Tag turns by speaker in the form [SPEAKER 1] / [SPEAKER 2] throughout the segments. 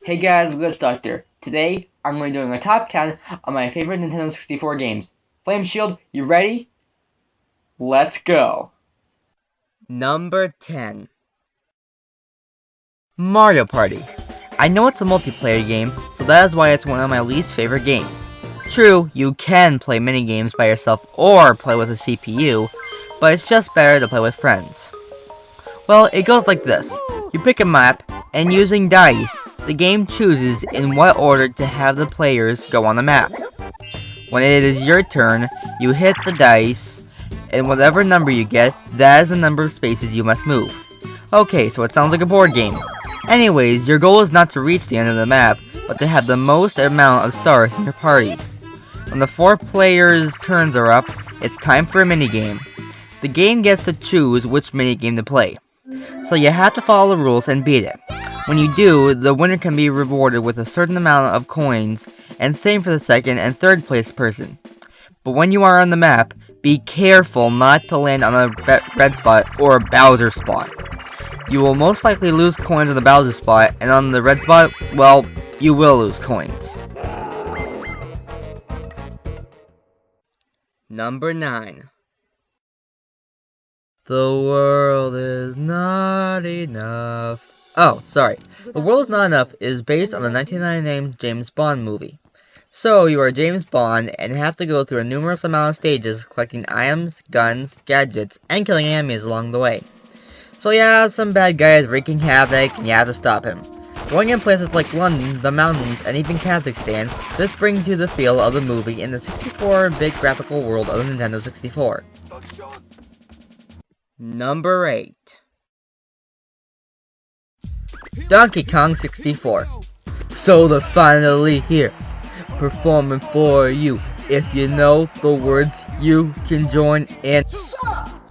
[SPEAKER 1] Hey guys, Glitch Doctor. Today, I'm going to be doing a top 10 of my favorite Nintendo 64 games. Flame Shield, you ready? Let's go! Number 10. Mario Party. I know it's a multiplayer game, so that is why it's one of my least favorite games. True, you can play minigames by yourself or play with a CPU, but it's just better to play with friends. Well, it goes like this. You pick a map, and using dice, the game chooses in what order to have the players go on the map. When it is your turn, you hit the dice, and whatever number you get, that is the number of spaces you must move. Okay, so it sounds like a board game. Anyways, your goal is not to reach the end of the map, but to have the most amount of stars in your party. When the 4 players' turns are up, it's time for a minigame. The game gets to choose which minigame to play. So you have to follow the rules and beat it. When you do, the winner can be rewarded with a certain amount of coins, and same for the second and third place person. But when you are on the map, be careful not to land on a red spot or a Bowser spot. You will most likely lose coins on the Bowser spot, and on the red spot, well, you will lose coins. Number 9. The world is not enough. Oh, sorry. The World is Not Enough is based on the 1999 James Bond movie. So, you are James Bond and have to go through a numerous amount of stages collecting items, guns, gadgets, and killing enemies along the way. So yeah, some bad guy is wreaking havoc and you have to stop him. Going in places like London, the mountains, and even Kazakhstan, this brings you the feel of the movie in the 64-bit graphical world of the Nintendo 64. Number 8. Donkey Kong 64. So they're finally here, performing for you. If you know the words, you can join in.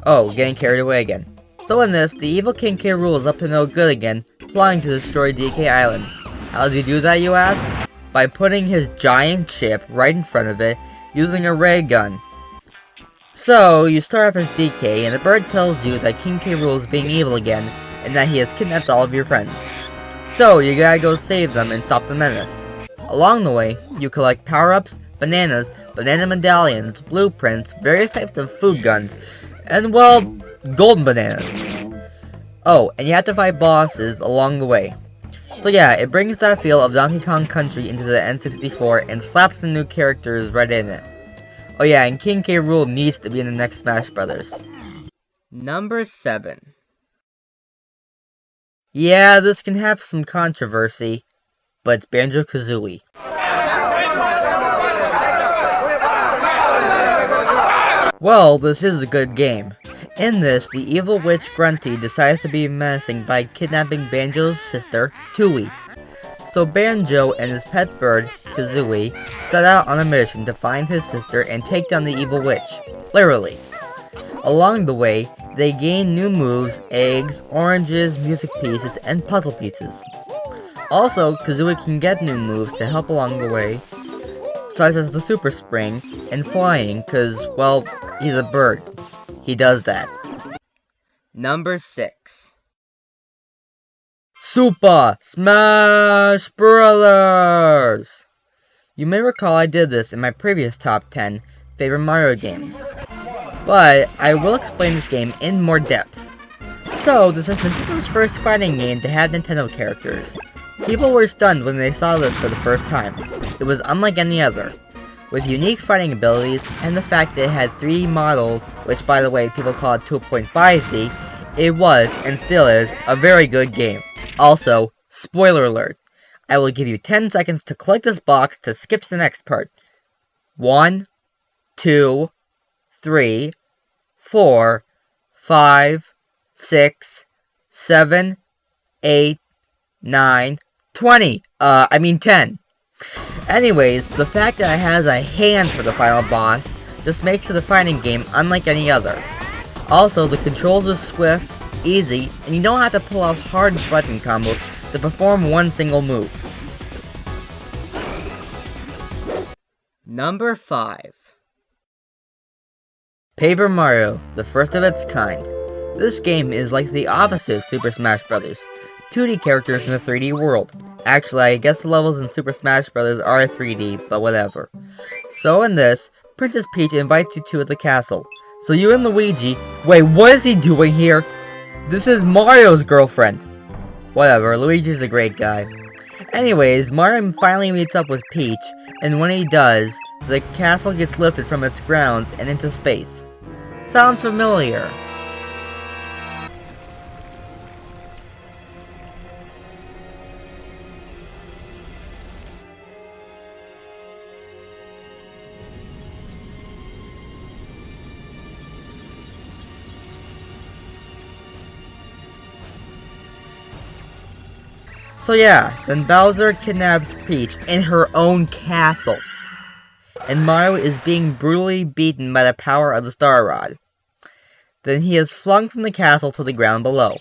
[SPEAKER 1] Oh, getting carried away again. So in this, the evil King K. Rool is up to no good again, plotting to destroy DK Island. How does he do that, you ask? By putting his giant ship right in front of it, using a ray gun. So, you start off as DK, and the bird tells you that King K. Rool is being evil again, and that he has kidnapped all of your friends. So, you gotta go save them and stop the menace. Along the way, you collect power-ups, bananas, banana medallions, blueprints, various types of food guns, and well, golden bananas. Oh, and you have to fight bosses along the way. So yeah, it brings that feel of Donkey Kong Country into the N64 and slaps the new characters right in it. Oh yeah, and King K. Rool needs to be in the next Smash Brothers. Number 7. Yeah, this can have some controversy, but it's Banjo-Kazooie. Well, this is a good game. In this, the evil witch Grunty decides to be menacing by kidnapping Banjo's sister, Tooie. So Banjo and his pet bird, Kazooie, set out on a mission to find his sister and take down the evil witch. Literally. Along the way, they gain new moves, eggs, oranges, music pieces, and puzzle pieces. Also, Kazooie can get new moves to help along the way, such as the Super Spring and flying, cause, well, he's a bird. He does that. Number 6. Super Smash Brothers! You may recall I did this in my previous top 10 favorite Mario games. But I will explain this game in more depth. So, this is Nintendo's first fighting game to have Nintendo characters. People were stunned when they saw this for the first time. It was unlike any other, with unique fighting abilities and the fact that it had 3D models, which by the way people call it 2.5D, it was, and still is, a very good game. Also, spoiler alert, I will give you 10 seconds to click this box to skip to the next part. 1, 2, 3, 4, 5, 6, 7, 8, 9, 20. 10. Anyways, the fact that it has a hand for the final boss just makes it a fighting game unlike any other. Also, the controls are swift, easy, and you don't have to pull off hard button combos to perform one single move. Number 5. Paper Mario, the first of its kind. This game is like the opposite of Super Smash Bros. 2D characters in a 3D world. Actually, I guess the levels in Super Smash Bros. Are 3D, but whatever. So in this, Princess Peach invites you to the castle. So you and Luigi... Wait, what is he doing here? This is Mario's girlfriend. Whatever, Luigi's a great guy. Anyways, Mario finally meets up with Peach, and when he does, the castle gets lifted from its grounds and into space. Sounds familiar. So yeah, then Bowser kidnaps Peach in her own castle. And Mario is being brutally beaten by the power of the Star Rod. Then he is flung from the castle to the ground below.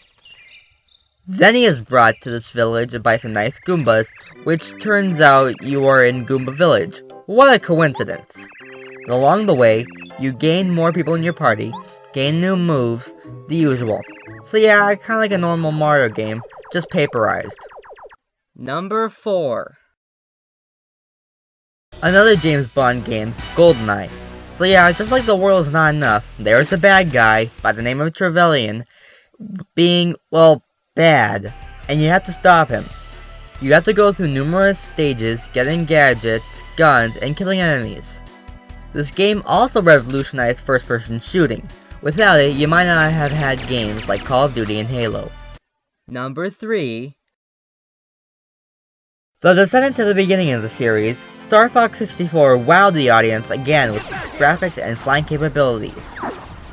[SPEAKER 1] Then he is brought to this village by some nice Goombas, which turns out you are in Goomba Village. What a coincidence. And along the way, you gain more people in your party, gain new moves, the usual. So yeah, kinda like a normal Mario game, just paperized. Number 4. Another James Bond game, GoldenEye. So yeah, just like the world is not enough, there's a bad guy by the name of Trevelyan being, well, bad, and you have to stop him. You have to go through numerous stages, getting gadgets, guns, and killing enemies. This game also revolutionized first-person shooting. Without it, you might not have had games like Call of Duty and Halo. Number 3. The descendant to the beginning of the series, Star Fox 64 wowed the audience again with its graphics and flying capabilities.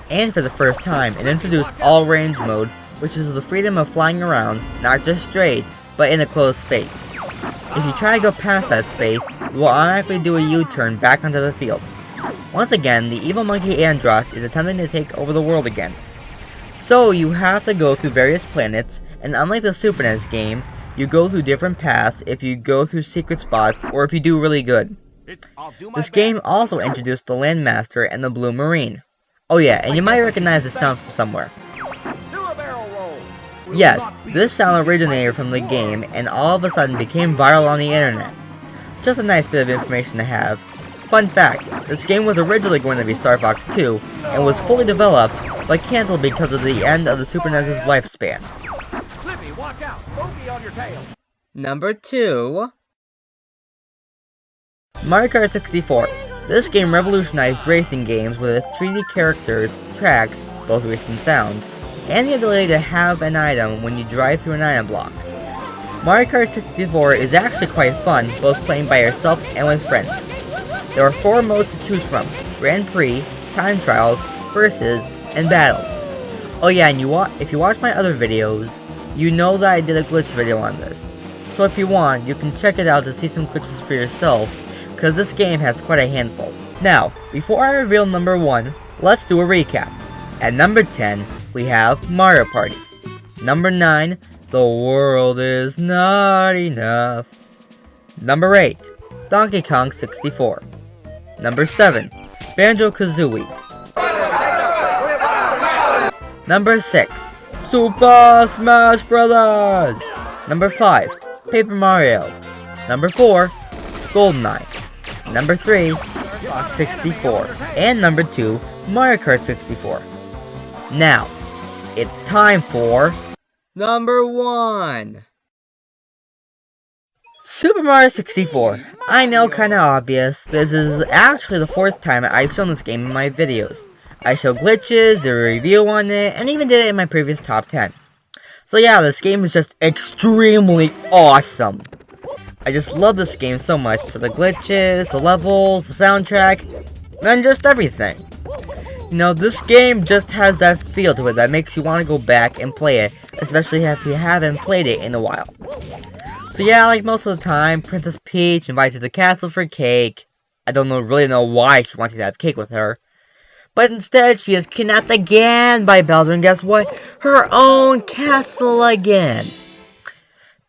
[SPEAKER 1] And for the first time, it introduced all-range mode, which is the freedom of flying around, not just straight, but in a closed space. If you try to go past that space, you will automatically do a U-turn back onto the field. Once again, the evil monkey Andross is attempting to take over the world again. So you have to go through various planets, and unlike the Super NES game, you go through different paths if you go through secret spots or if you do really good. This game also introduced the Landmaster and the Blue Marine. Oh yeah, and you might recognize the sound from somewhere. Yes, this sound originated from the game and all of a sudden became viral on the internet. Just a nice bit of information to have. Fun fact, this game was originally going to be Star Fox 2 and was fully developed, but cancelled because of the end of the Super NES's lifespan.
[SPEAKER 2] Watch out! Bogey on your tail!
[SPEAKER 1] Number 2. Mario Kart 64. This game revolutionized racing games with its 3D characters, tracks, both race and sound, and the ability to have an item when you drive through an item block. Mario Kart 64 is actually quite fun, both playing by yourself and with friends. There are 4 modes to choose from: Grand Prix, Time Trials, Versus, and Battle. Oh yeah, and if you watch my other videos, you know that I did a glitch video on this. So if you want, you can check it out to see some glitches for yourself, because this game has quite a handful. Now, before I reveal number 1, let's do a recap. At number 10, we have Mario Party. Number 9, The World Is Not Enough. Number 8, Donkey Kong 64. Number 7, Banjo-Kazooie. Number 6, Super Smash Bros. Number 5, Paper Mario. Number 4, GoldenEye. Number 3, Fox 64. And number 2, Mario Kart 64. Now, it's time for number 1. Super Mario 64. I know, kinda obvious. This is actually the 4th time I've shown this game in my videos. I showed glitches, did a review on it, and even did it in my previous top 10. So yeah, this game is just extremely awesome. I just love this game so much. So the glitches, the levels, the soundtrack, and just everything. You know, this game just has that feel to it that makes you want to go back and play it, especially if you haven't played it in a while. So yeah, like most of the time, Princess Peach invites you to the castle for cake. I don't really know why she wants you to have cake with her. But instead, she is kidnapped again by Bowser, and guess what? Her own castle again!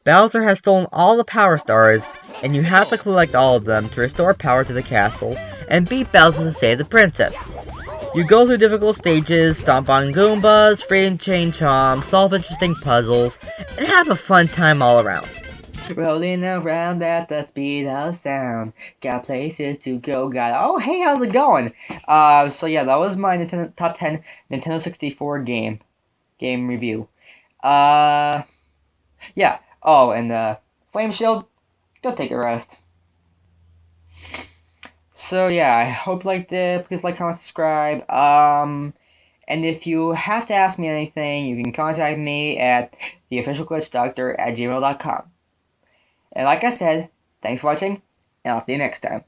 [SPEAKER 1] Bowser has stolen all the Power Stars, and you have to collect all of them to restore power to the castle, and beat Bowser to save the princess. You go through difficult stages, stomp on Goombas, free and chain chomps, solve interesting puzzles, and have a fun time all around. Rolling around at the speed of sound. Got places to go, oh hey, how's it going? So yeah, that was my Nintendo top 10 Nintendo 64 game review. Uh yeah. Oh, and Flame Shield, go take a rest. So yeah, I hope you liked it. Please like, comment, subscribe. And if you have to ask me anything, you can contact me at theofficialglitchdoctor@gmail.com. And like I said, thanks for watching, and I'll see you next time.